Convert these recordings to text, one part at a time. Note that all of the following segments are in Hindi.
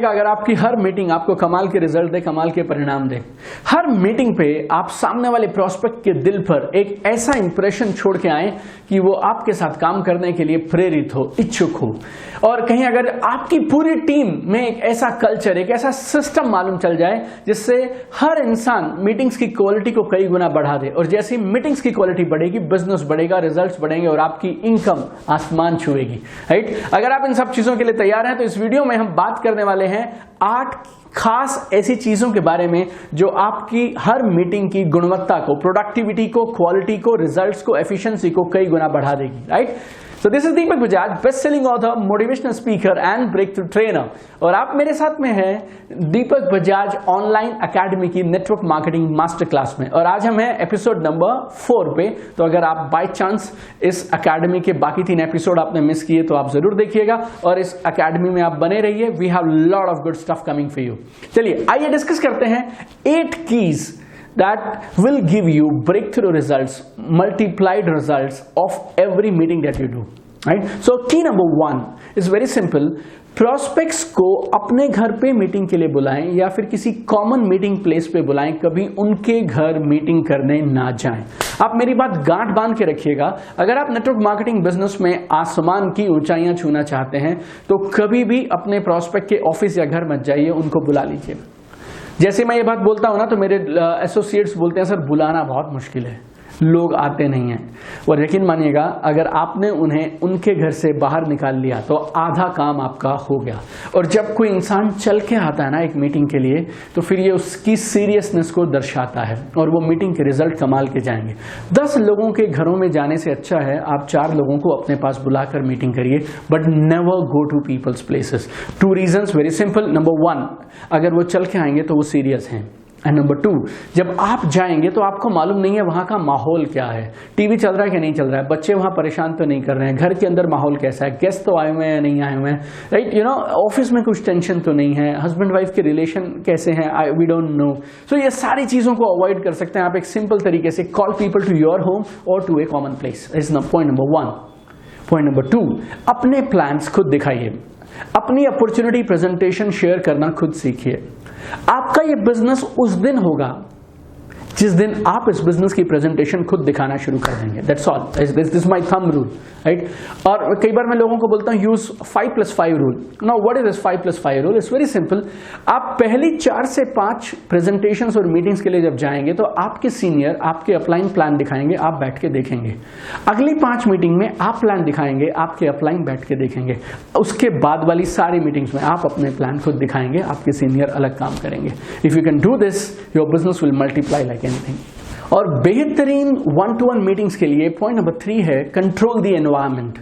चाहेगा अगर आपकी हर मीटिंग आपको कमाल के रिजल्ट दे, कमाल के परिणाम दे? हर मीटिंग पे आप सामने वाले प्रोस्पेक्ट के दिल पर एक ऐसा इंप्रेशन छोड़ के आए कि वो आपके साथ काम करने के लिए प्रेरित हो, इच्छुक हो। और कहीं अगर आपकी पूरी टीम में एक ऐसा कल्चर, एक ऐसा सिस्टम मालूम चल जाए जिससे हर इंसान मीटिंग्स की क्वालिटी को कई गुना बढ़ा दे, और जैसे ही मीटिंग्स की क्वालिटी बढ़ेगी, बिजनेस बढ़ेगा, रिजल्ट्स बढ़ेंगे और आपकी इनकम आसमान छुएगी, राइट? अगर आप इन सब चीजों के लिए तैयार हैं तो इस वीडियो में हम बात करने वाले हैं 8 खास ऐसी चीजों के बारे में जो आपकी हर मीटिंग की गुणवत्ता को, प्रोडक्टिविटी को, क्वालिटी को, रिजल्ट्स को, एफिशिएंसी को कई गुना बढ़ा देगी, right? So this is Deepak Bajaj, best selling author, motivational speaker and breakthrough trainer, और आप मेरे साथ में हैं दीपक बजाज ऑनलाइन एकेडमी की नेटवर्क मार्केटिंग मास्टर क्लास में। और आज हम हैं एपिसोड नंबर 4 पे। तो अगर आप बाय चांस इस एकेडमी के बाकी 3 एपिसोड आपने मिस किए तो आप जरूर देखिएगा और इस एकेडमी में आप बने रहिए। We have lot of good stuff coming for you. चलिए आइए डिस्कस करते हैं 8 keys that will give you breakthrough results, multiplied results of every meeting that you do, right? So key number 1 is very simple. Prospects को अपने घर पे मीटिंग के लिए बुलाएं या फिर किसी कॉमन मीटिंग प्लेस पे बुलाएं, कभी उनके घर मीटिंग करने ना जाएं। आप मेरी बात गांठ बांध के रखिएगा। अगर आप नेटवर्क मार्केटिंग बिजनेस में आसमान की ऊंचाइयां छूना चाहते हैं तो कभी भी अपने प्रोस्पेक्ट के ऑफिस या घर मत जाइए, उनको बुला लीजिए। जैसे मैं ये बात बोलता हूं ना तो मेरे एसोसिएट्स बोलते हैं सर बुलाना बहुत मुश्किल है, लोग आते नहीं हैं। और यकीन मानिएगा अगर आपने उन्हें उनके घर से बाहर निकाल लिया तो आधा काम आपका हो गया। और जब कोई इंसान चल के आता है ना एक मीटिंग के लिए तो फिर ये उसकी सीरियसनेस को दर्शाता है और वो मीटिंग के रिजल्ट कमाल के जाएंगे। 10 लोगों के घरों में जाने से अच्छा है आप 4 लोगों को अपने पास बुलाकर मीटिंग करिए, but never go to people's places. 2 reasons very simple. Number 1, अगर वो चल के आएंगे तो वो सीरियस हैं। एंड नंबर 2, जब आप जाएंगे तो आपको मालूम नहीं है वहां का माहौल क्या है, टीवी चल रहा है कि नहीं चल रहा है, बच्चे वहां परेशान तो नहीं कर रहे हैं, घर के अंदर माहौल कैसा है, गेस्ट तो आए हुए हैं या नहीं आए हुए हैं, राइट? यू नो, ऑफिस में कुछ टेंशन तो नहीं है, हस्बैंड वाइफ के रिलेशन कैसे हैं, वी डोंट नो। सो ये सारी चीजों को अवॉइड कर सकते हैं आप एक सिंपल तरीके से। Call people to your home और to a common place is point number 1। Point number 2, अपने प्लान्स खुद दिखाइए, अपनी अपॉर्चुनिटी प्रेजेंटेशन शेयर करना खुद सीखिए। आपका ये बिजनेस उस दिन होगा जिस दिन आप इस बिजनेस की प्रेजेंटेशन खुद दिखाना शुरू कर देंगे। That's all, this my thumb rule, right? और कई बार मैं लोगों को बोलता हूं use 5+5 rule. Now what is this 5+5 rule? It's very simple. आप पहली 4 से 5 प्रेजेंटेशंस और मीटिंग्स के लिए जब जाएंगे तो आपके सीनियर आपके अपलाइन प्लान दिखाएंगे, आप बैठ के देखेंगे। अगली 5 मीटिंग में आप प्लान दिखाएंगे, आपके अपलाइन बैठ के देखेंगे। उसके बाद वाली सारी मीटिंग्स में आप अपने प्लान खुद दिखाएंगे, आपके सीनियर अलग काम करेंगे। If you can do this your business will multiply like anything. और बेहतरीन 1-to-1 मीटिंग्स के लिए पॉइंट नंबर 3 है कंट्रोल द एनवायरनमेंट।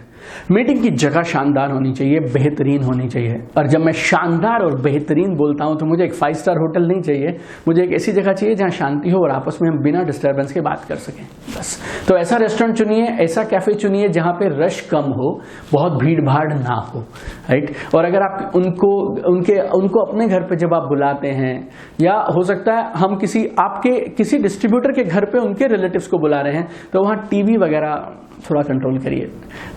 मीटिंग की जगह शानदार होनी चाहिए, बेहतरीन होनी चाहिए। और जब मैं शानदार और बेहतरीन बोलता हूं तो मुझे एक 5 स्टार होटल नहीं चाहिए, मुझे एक ऐसी जगह चाहिए जहां शांति हो और आपस में हम बिना डिस्टर्बेंस के बात कर सकें, बस। तो ऐसा रेस्टोरेंट चुनिए, ऐसा कैफे चुनिए जहां पे रश कम हो, बहुत भीड़ भाड़ ना हो, राइट? और अगर आप उनको अपने घर पे जब आप बुलाते हैं, या हो सकता है हम किसी डिस्ट्रीब्यूटर के घर पे उनके रिलेटिव्स को बुला रहे हैं, तो वहां टीवी वगैरह थोड़ा कंट्रोल करिए।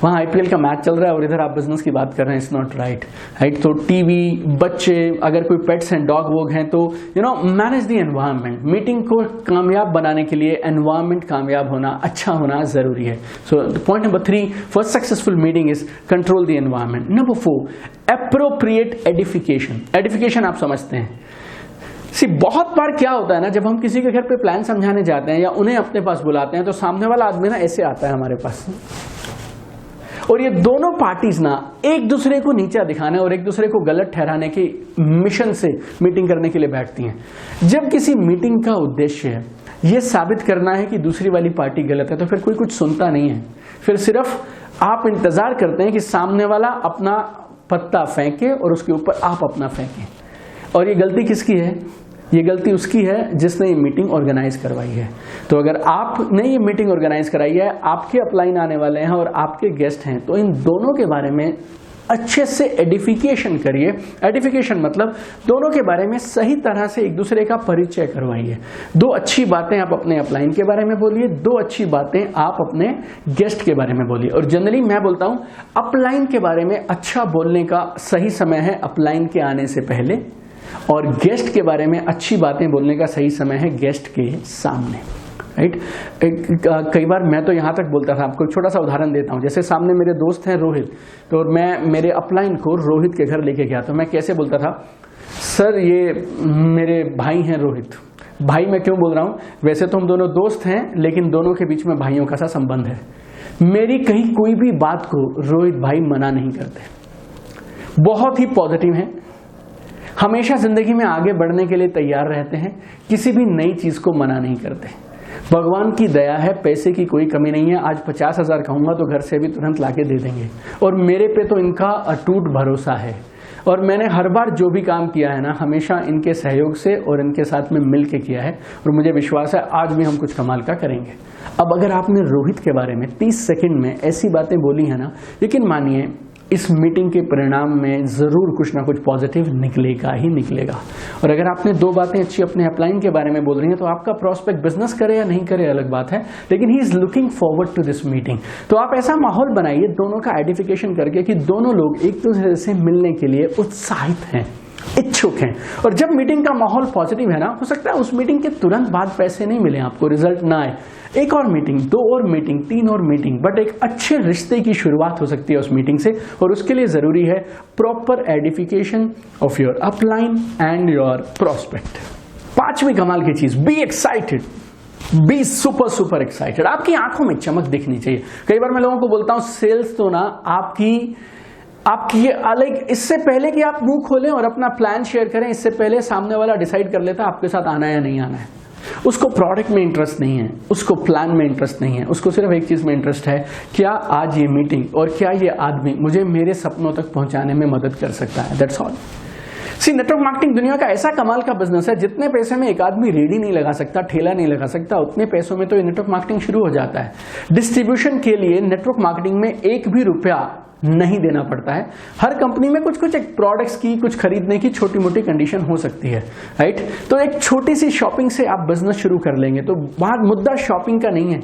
वहां आईपीएल का मैच चल रहा है और इधर आप बिजनेस की बात कर रहे हैं, इट्स नॉट राइट, राइट? तो टीवी, बच्चे, अगर कोई पेट्स हैं, डॉग वॉग हैं, तो you know manage the environment. Meeting को कामयाब बनाने के लिए एनवायरनमेंट कामयाब होना, अच्छा होना जरूरी है। So point number 3 for successful meeting is control the environment. Number 4, appropriate edification. Edification आप समझते हैं। बहुत बार क्या होता है ना, जब हम किसी के घर पे प्लान समझाने जाते हैं या उन्हें अपने पास बुलाते हैं तो सामने वाला आदमी ना ऐसे आता है हमारे पास, और ये दोनों पार्टीज ना एक दूसरे को नीचा दिखाने और एक दूसरे को गलत ठहराने के मिशन से मीटिंग करने के लिए बैठती हैं। जब किसी मीटिंग का उद्देश्य है ये साबित करना है कि दूसरी वाली पार्टी गलत है तो फिर कोई कुछ सुनता नहीं है, फिर सिर्फ आप इंतजार करते हैं कि सामने वाला अपना पत्ता फेंके और उसके ऊपर आप अपना फेंकें। और ये गलती किसकी है? ये गलती उसकी है जिसने ये मीटिंग ऑर्गेनाइज करवाई है। तो अगर आपने ये मीटिंग ऑर्गेनाइज कराई है, आपके अपलाइन आने वाले हैं और आपके गेस्ट हैं, तो इन दोनों के बारे में अच्छे से एडिफिकेशन करिए। एडिफिकेशन मतलब दोनों के बारे में सही तरह से एक दूसरे का परिचय करवाइए। 2 अच्छी बातें आप अपने अपलाइन के बारे में बोलिए, 2 अच्छी बातें आप अपने गेस्ट के बारे में बोलिए। और जनरली मैं बोलता हूं अपलाइन के बारे में अच्छा बोलने का सही समय है अपलाइन के आने से पहले, और गेस्ट के बारे में अच्छी बातें बोलने का सही समय है गेस्ट के सामने, राइट। कई बार मैं तो यहां तक बोलता था, आपको एक छोटा सा उदाहरण देता हूं। जैसे सामने मेरे दोस्त हैं रोहित, तो मैं मेरे अपलाइन को रोहित के घर लेके गया, तो मैं कैसे बोलता था, सर ये मेरे भाई हैं रोहित। भाई मैं क्यों बोल रहा हूं, वैसे तो हम दोनों दोस्त हैं, लेकिन दोनों के बीच में भाइयों का सा संबंध है। मेरी कहीं कोई भी बात को रोहित भाई मना नहीं करते, बहुत ही पॉजिटिव हैं, हमेशा जिंदगी में आगे बढ़ने के लिए तैयार रहते हैं, किसी भी नई चीज को मना नहीं करते। भगवान की दया है, पैसे की कोई कमी नहीं है। आज 50,000 कहूंगा तो घर से भी तुरंत लाके दे देंगे, और मेरे पे तो इनका अटूट भरोसा है। और मैंने हर बार जो भी काम किया है ना, हमेशा इनके सहयोग से और इनके साथ में मिल के किया है, और मुझे विश्वास है आज भी हम कुछ कमाल का करेंगे। अब अगर आपने रोहित के बारे में 30 सेकंड में ऐसी बातें बोली है ना, यकीन मानिए इस मीटिंग के परिणाम में जरूर कुछ ना कुछ पॉजिटिव निकलेगा ही निकलेगा। और अगर आपने 2 बातें अच्छी अपने अपलाइन के बारे में बोल रही हैं, तो आपका प्रोस्पेक्ट बिजनेस करे या नहीं करे अलग बात है, लेकिन he is looking forward to this meeting. तो आप ऐसा माहौल बनाइए दोनों का आइडेंटिफिकेशन करके कि दोनों लोग एक दूसरे से मिलने के लिए उत्साहित हैं, इच्छुक हैं। और जब मीटिंग का माहौल पॉजिटिव है ना, हो सकता है उस मीटिंग के तुरंत बाद पैसे नहीं मिले, आपको रिजल्ट ना आए, एक और मीटिंग, 2 और मीटिंग, 3 और मीटिंग, बट एक अच्छे रिश्ते की शुरुआत हो सकती है उस मीटिंग से। और उसके लिए जरूरी है proper edification of your upline and your prospect. 5वीं कमाल की चीज, be excited, be super super excited. आपकी आंखों में चमक दिखनी चाहिए। कई बार मैं लोगों को बोलता हूं सेल्स तो ना आपकी लाइक इससे पहले कि आप मुंह खोलें और अपना प्लान शेयर करें, इससे पहले सामने वाला डिसाइड कर लेता है आपके साथ आना है या नहीं आना है। उसको प्रोडक्ट में इंटरेस्ट नहीं है, उसको प्लान में इंटरेस्ट नहीं है, उसको सिर्फ एक चीज में इंटरेस्ट है, क्या आज ये मीटिंग और क्या ये आदमी मुझे मेरे सपनों तक पहुंचाने में मदद कर सकता है। That's all. See, network marketing दुनिया का ऐसा कमाल का बिजनेस है, जितने पैसे में एक आदमी रेडी नहीं लगा सकता, ठेला नहीं लगा सकता, उतने पैसों में तो ये नेटवर्क मार्केटिंग शुरू हो जाता है। डिस्ट्रीब्यूशन के लिए नेटवर्क मार्केटिंग में 1 भी रुपया नहीं देना पड़ता है। हर कंपनी में कुछ एक प्रोडक्ट्स की, कुछ खरीदने की छोटी मोटी कंडीशन हो सकती है, राइट। तो एक छोटी सी शॉपिंग से आप बिजनेस शुरू कर लेंगे। तो बात मुद्दा शॉपिंग का नहीं है,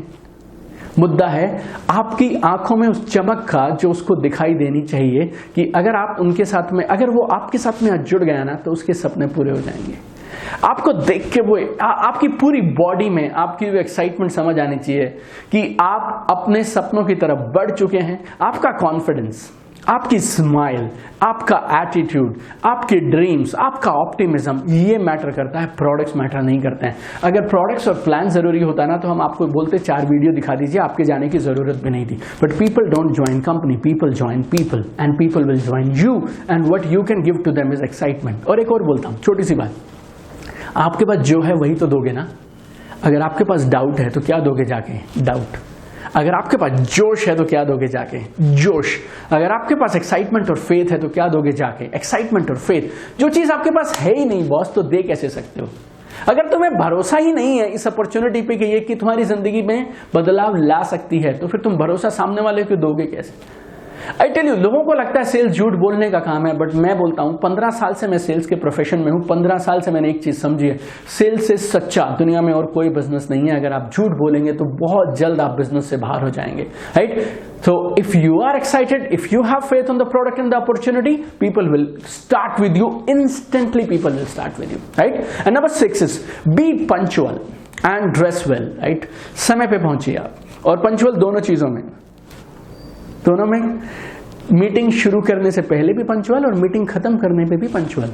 मुद्दा है आपकी आंखों में उस चमक का जो उसको दिखाई देनी चाहिए कि अगर आप उनके साथ में, अगर वो आपके साथ में जुड़ गया ना, तो उसके सपने पूरे हो जाएंगे। आपको देख के वो आपकी पूरी बॉडी में आपकी वो एक्साइटमेंट समझ आनी चाहिए कि आप अपने सपनों की तरफ बढ़ चुके हैं। आपका कॉन्फिडेंस, आपकी स्माइल, आपका एटीट्यूड, आपके ड्रीम्स, आपका ऑप्टिमिज्म, ये मैटर करता है, प्रोडक्ट्स मैटर नहीं करते हैं। अगर प्रोडक्ट्स और प्लान जरूरी होता ना, तो हम आपको बोलते 4 वीडियो दिखा दीजिए, आपके जाने की जरूरत भी नहीं थी। But people don't join company, people join people, and people will join you, and what you can give to them is excitement. और एक और बोलता हूं, छोटी सी बात, आपके पास जो है वही तो दोगे ना। अगर आपके पास डाउट है तो क्या दोगे जाके? डाउट। अगर आपके पास जोश है तो क्या दोगे जाके? जोश। अगर आपके पास एक्साइटमेंट और फेथ है तो क्या दोगे जाके? एक्साइटमेंट और फेथ। जो चीज आपके पास है ही नहीं बॉस, तो दे कैसे सकते हो? अगर तुम्हें भरोसा ही नहीं है इस अपॉर्चुनिटी पे कि ये कि तुम्हारी जिंदगी में बदलाव ला सकती है, तो फिर तुम भरोसा सामने वाले को दोगे कैसे? आई टेल यू, लोगों को लगता है सेल्स झूठ बोलने का काम है, बट मैं बोलता हूं 15 साल से मैं सेल्स के प्रोफेशन में हूं। 15 साल से मैंने एक चीज समझी है, सेल्स से सच्चा दुनिया में और कोई बिजनेस नहीं है। अगर आप झूठ बोलेंगे तो बहुत जल्द आप बिजनेस से बाहर हो जाएंगे, right. So if you are excited, if you have faith on the product and the opportunity, people will start with you instantly. People will start with you, right? And number 6 is be punctual and dress well, right? समय पे पहुंचिए आप, और पंचुअल दोनों में मीटिंग शुरू करने से पहले भी पंचुअल और मीटिंग खत्म करने पे भी पंचुअल।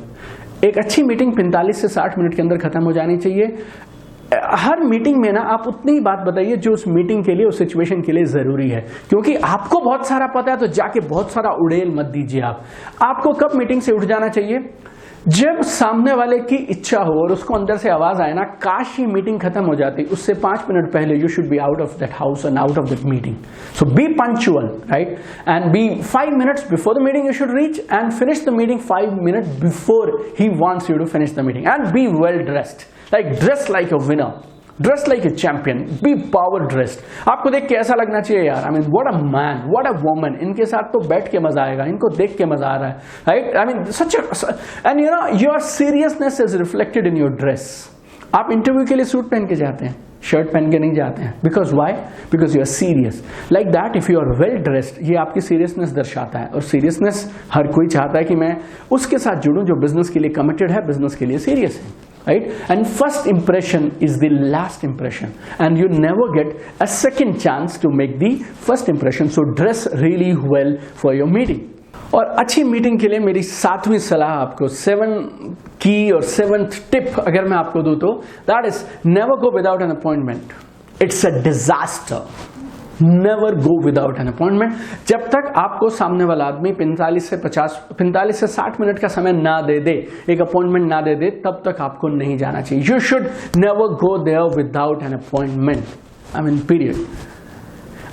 एक अच्छी मीटिंग 45 से 60 मिनट के अंदर खत्म हो जानी चाहिए। हर मीटिंग में ना आप उतनी ही बात बताइए जो उस मीटिंग के लिए, उस सिचुएशन के लिए जरूरी है। क्योंकि आपको बहुत सारा पता है तो जाके बहुत सारा उड़ेल मत दीजिए। आपको कब मीटिंग से उठ जाना चाहिए? जब सामने वाले की इच्छा हो और उसको अंदर से आवाज आए ना, काश ये मीटिंग खत्म हो जाती, उससे 5 मिनट पहले you should be out of that house and out of that meeting. So be punctual, right, and be 5 minutes before the meeting you should reach, and finish the meeting 5 minutes before he wants you to finish the meeting, and be well dressed, like dress like a winner, dress like a champion, be power dressed. आपको देख के ऐसा लगना चाहिए यार, I mean what a man, what a woman, इनके साथ तो बैठ के मजा आएगा, इनको देख के मजा आ रहा है, right? I mean such and you know your seriousness is reflected in your dress. आप इंटरव्यू के लिए सूट पहन के जाते हैं, शर्ट पहन के नहीं जाते हैं, because why? Because you are serious like that. If you are well dressed, ये आपकी सीरियसनेस दर्शाता है, और सीरियसनेस हर कोई चाहता है कि मैं उसके साथ जुड़ूं जो बिजनेस के लिए कमिटेड है, बिजनेस के लिए सीरियस है, right? And first impression is the last impression, and you never get a second chance to make the first impression. So dress really well for your meeting. और अच्छी मीटिंग के लिए मेरी 7वीं सलाह आपको, 7 की और 7th टिप अगर मैं आपको दूं तो that is never go without an appointment. It's a disaster. Never go without an appointment. जब तक आपको सामने वाला आदमी 45 से 60 मिनट का समय ना दे दे, एक अपॉइंटमेंट ना दे दे, तब तक आपको नहीं जाना चाहिए। You should never go there without an appointment, I mean period.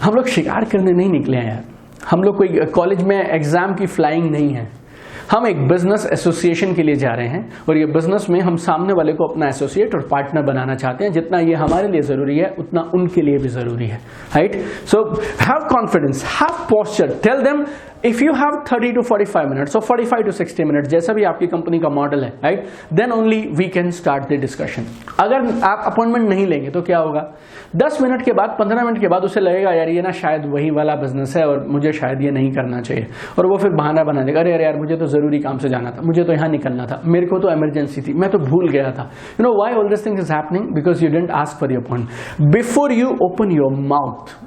हम लोग शिकार करने नहीं निकले हैं यार, हम लोग कोई कॉलेज में एग्जाम की फ्लाइंग नहीं है, हम एक बिजनेस एसोसिएशन के लिए जा रहे हैं, और ये बिजनेस में हम सामने वाले को अपना एसोसिएट और पार्टनर बनाना चाहते हैं। जितना ये हमारे लिए जरूरी है उतना उनके लिए भी जरूरी है, right? So have confidence, have posture, tell them if you have 30 to 45 minutes और 45 to 60 मिनट्स, जैसा भी आपकी कंपनी का मॉडल है, right? Then only we can start the discussion. अगर आप अपॉइंटमेंट नहीं लेंगे तो क्या होगा? 10 मिनट के बाद, 15 मिनट के बाद उसे लगेगा यार ये ना शायद वही वाला बिजनेस है और मुझे शायद ये नहीं करना चाहिए, और वो फिर बहाना बना देगा, अरे यार मुझे तो जरूरी काम से जाना था, मुझे तो यहाँ निकलना था, मेरे को तो इमरजेंसी थी, मैं तो भूल गया था। You know why all this thing is happening? Because you didn't ask for your appointment. Before you open your mouth,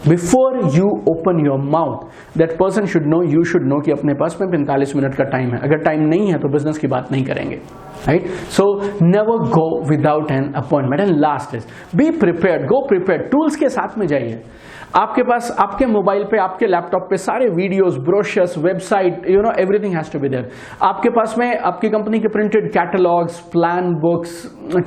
Before you open your mouth, that person should know, you should know कि अपने पास में 45 मिनट का टाइम है। अगर टाइम नहीं है तो बिजनेस की बात नहीं करेंगे, right? So never go without an appointment. And last is be prepared, go prepared. Tools के साथ में जाइए। आपके पास, आपके मोबाइल पे, आपके लैपटॉप पे सारे videos, brochures, website, you know everything has to be there. आपके पास में आपकी कंपनी के printed catalogues, plan books,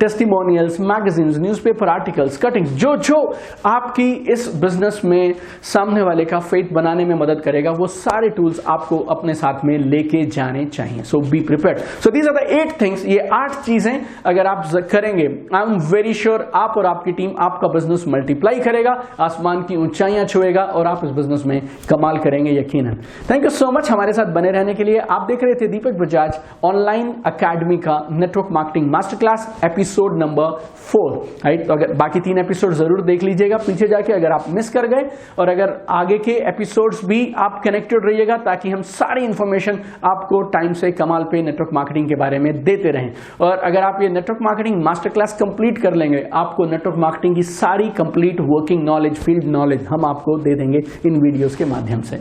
testimonials, magazines, newspaper articles, cuttings, जो जो आपकी इस बिजनेस में सामने वाले का फेट बनाने में मदद करेगा, वो सारे टूल्स आपको अपने साथ में लेके जाने चाहिए। So be prepared. So these are the 8 things. ये 8 चीजें अगर आप करेंगे, आई एम वेरी श्योर आप और आपकी टीम, आपका बिजनेस मल्टीप्लाई करेगा, आसमान की ऊंचाइयां छुएगा, और आप इस बिजनेस में कमाल करेंगे यकीनन। थैंक यू सो मच हमारे साथ बने रहने के लिए। आप देख रहे थे दीपक बजाज ऑनलाइन अकेडमी का network marketing master class episode number 4, right? तो अगर बाकी 3 एपिसोड जरूर देख लीजिएगा पीछे जाके, अगर आप मिस कर गए, और अगर आगे के एपिसोड्स भी आप कनेक्टेड रहिएगा, ताकि हम सारी इंफॉर्मेशन आपको टाइम से कमाल पे नेटवर्क मार्केटिंग के बारे में देते रहें। और अगर आप ये network marketing master class complete कर लेंगे, आपको नेटवर्क मार्केटिंग की सारी complete working knowledge, field knowledge हम आपको दे देंगे इन वीडियोस के माध्यम से।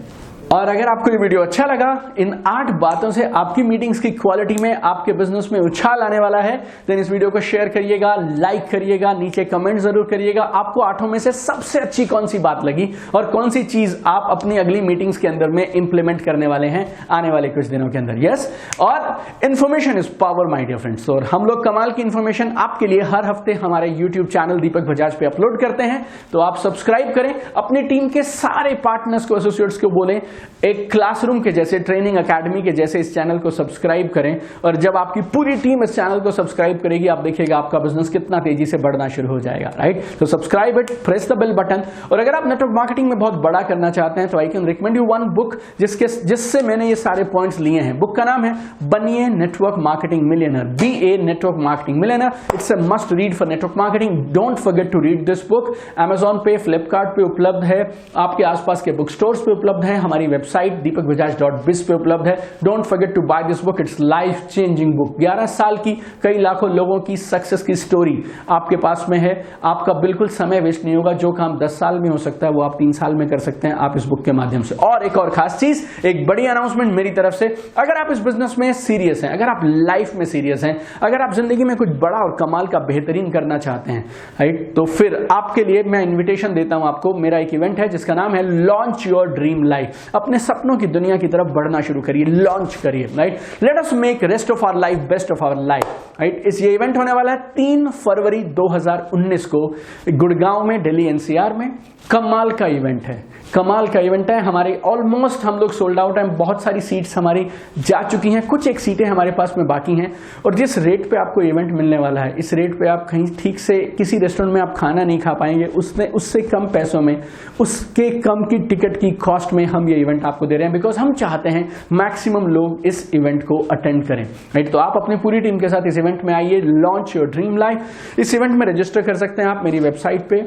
और अगर आपको ये वीडियो अच्छा लगा, इन 8 बातों से आपकी मीटिंग्स की क्वालिटी में, आपके बिजनेस में उछाल आने वाला है, देन इस वीडियो को शेयर करिएगा, लाइक करिएगा, नीचे कमेंट जरूर करिएगा। आपको 8 में से सबसे अच्छी कौन सी बात लगी, और कौन सी चीज आप अपनी अगली मीटिंग्स के अंदर में इंप्लीमेंट करने वाले हैं आने वाले कुछ दिनों के अंदर। यस, और information is power my dear friends. और हम लोग कमाल की इंफॉर्मेशन आपके लिए हर हफ्ते हमारे यूट्यूब चैनल दीपक बजाज पे अपलोड करते हैं, तो आप सब्सक्राइब करें, अपनी टीम के सारे पार्टनर्स को, एसोसिएट्स को बोलें एक क्लासरूम के जैसे, ट्रेनिंग एकेडमी के जैसे इस चैनल को सब्सक्राइब करें। और जब आपकी पूरी टीम इस चैनल को सब्सक्राइब करेगी, आप देखिएगा आपका बिजनेस कितना तेजी से बढ़ना शुरू हो जाएगा, राइट? तो subscribe it, press the bell button. और अगर आप नेटवर्क मार्केटिंग में बहुत बड़ा करना चाहते हैं, तो I can recommend you one book जिससे मैंने ये सारे पॉइंट्स लिए हैं। बुक का नाम है बनिए network marketing millionaire, BA network marketing millionaire. It's a must read for network marketing. Don't forget to read this book. Amazon पे, फ्लिपकार्ट पे उपलब्ध है, आपके आसपास के बुक स्टोर्स पे उपलब्ध है, हमारी वेबसाइट deepakbajaj.biz पे उपलब्ध है। Don't forget to buy this book, it's life changing book. 11 साल की, कई लाखों लोगों की सक्सेस की स्टोरी आपके पास में है। आपका बिल्कुल समय वेस्ट नहीं होगा। जो काम 10 साल में हो सकता है वो आप 3 साल में कर सकते हैं, आप इस बुक के माध्यम से। और एक और खास चीज, एक बड़ी अनाउंसमेंट मेरी तरफ से, अगर आप इस बिजनेस में सीरियस हैं, अगर आप लाइफ में सीरियस हैं, अगर आप जिंदगी में कुछ बड़ा और कमाल का बेहतरीन करना चाहते हैं, राइट, तो फिर आपके लिए मैं इन्विटेशन देता हूं आपको। मेरा एक इवेंट है जिसका नाम है लॉन्च योर ड्रीम लाइफ। अपने सपनों की दुनिया की तरफ बढ़ना शुरू करिए, लॉन्च करिए, right? Let us make rest of our life best of our life. Right. ये इवेंट होने वाला है 3 फरवरी 2019 को गुड़गांव में, दिल्ली एनसीआर में। कमाल का इवेंट है, कमाल का इवेंट है। हमारे ऑलमोस्ट हम लोग सोल्ड आउट हैं, बहुत सारी सीट्स हमारी जा चुकी हैं, कुछ एक सीटें हमारे पास में बाकी हैं। और जिस रेट पे आपको इवेंट मिलने वाला है, इस रेट पे आप कहीं ठीक से किसी रेस्टोरेंट में आप खाना नहीं खा पाएंगे, उससे कम पैसों में, उसके कम की टिकट की कॉस्ट में हम ये इवेंट आपको दे रहे हैं, बिकॉज हम चाहते हैं मैक्सिमम लोग इस इवेंट को अटेंड करें, राइट। तो आप अपनी पूरी टीम के साथ इस इवेंट में आइए, लॉन्च योर ड्रीम लाइफ। इस इवेंट में रजिस्टर कर सकते हैं आप मेरी वेबसाइट पे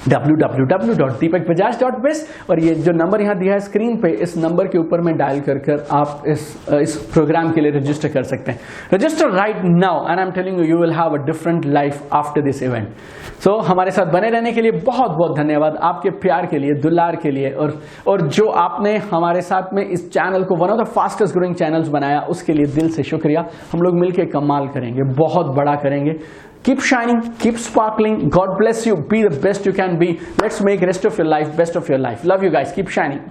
www.deepakbajaj.biz, और ये जो नंबर यहाँ दिया है स्क्रीन पे, इस नंबर के ऊपर में डायल कर आप इस प्रोग्राम के लिए रजिस्टर कर सकते हैं। Register right now and I am telling you will have a different life after this event. So हमारे साथ बने रहने के लिए बहुत बहुत धन्यवाद, आपके प्यार के लिए, दुलार के लिए, और जो आपने हमारे साथ में इस चैनल को one of the fastest growing channels बनाया, उसके लिए दिल से शुक्रिया। हम लोग मिलकर कमाल करेंगे, बहुत बड़ा करेंगे। Keep shining, keep sparkling. God bless you. Be the best you can be. Let's make rest of your life best of your life. Love you guys. Keep shining.